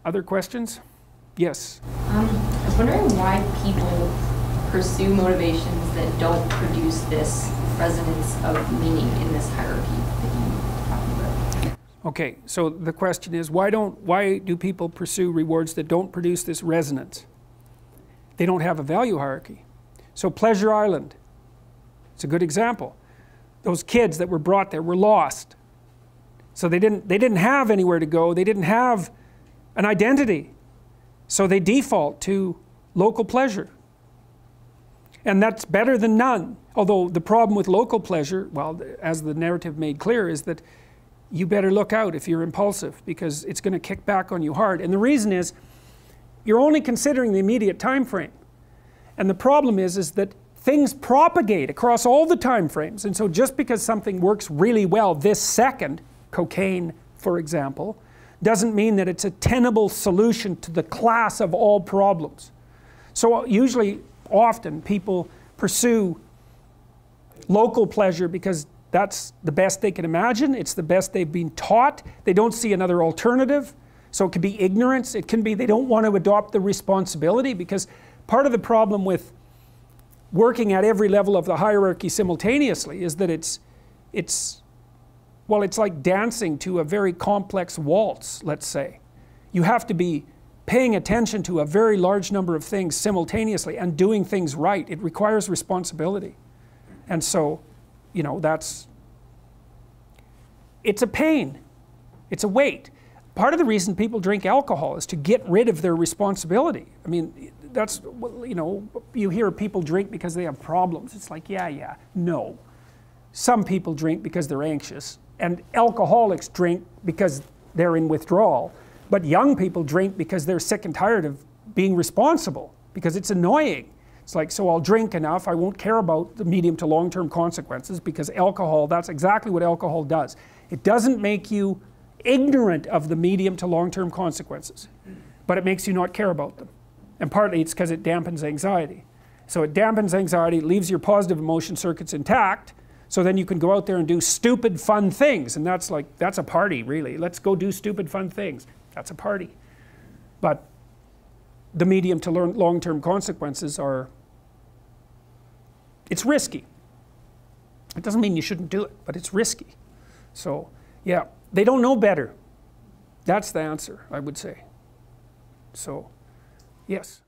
Other questions? Yes? I was wondering why people pursue motivations that don't produce this resonance of meaning in this hierarchy that you're talking about. Okay, so the question is, why do people pursue rewards that don't produce this resonance? They don't have a value hierarchy. So Pleasure Island, it's a good example. Those kids that were brought there were lost. So they didn't have anywhere to go, they didn't have an identity. So they default to local pleasure. And that's better than none. Although the problem with local pleasure, well, as the narrative made clear, is that you better look out if you're impulsive, because it's going to kick back on you hard. And the reason is, you're only considering the immediate time frame. And the problem is that things propagate across all the time frames. And so just because something works really well this second, cocaine for example, doesn't mean that it's a tenable solution to the class of all problems. So usually, often, people pursue local pleasure because that's the best they can imagine, it's the best they've been taught, they don't see another alternative. So it could be ignorance, it can be they don't want to adopt the responsibility, because part of the problem with working at every level of the hierarchy simultaneously is that it's like dancing to a very complex waltz, let's say. You have to be paying attention to a very large number of things simultaneously and doing things right. It requires responsibility. And so, you know, it's a pain. It's a weight. Part of the reason people drink alcohol is to get rid of their responsibility. I mean, that's, you know, you hear people drink because they have problems. It's like, yeah, no. Some people drink because they're anxious, and alcoholics drink because they're in withdrawal. But young people drink because they're sick and tired of being responsible, because it's annoying. It's like, so I'll drink enough, I won't care about the medium to long-term consequences, because alcohol, that's exactly what alcohol does. It doesn't make you ignorant of the medium to long-term consequences, but it makes you not care about them. And partly it's because it dampens anxiety. So it dampens anxiety, leaves your positive emotion circuits intact, so then you can go out there and do stupid fun things, and that's like, that's a party really. Let's go do stupid fun things. That's a party. But the medium to long-term consequences are, it's risky. It doesn't mean you shouldn't do it, but it's risky. So yeah, they don't know better. That's the answer, I would say. So yes.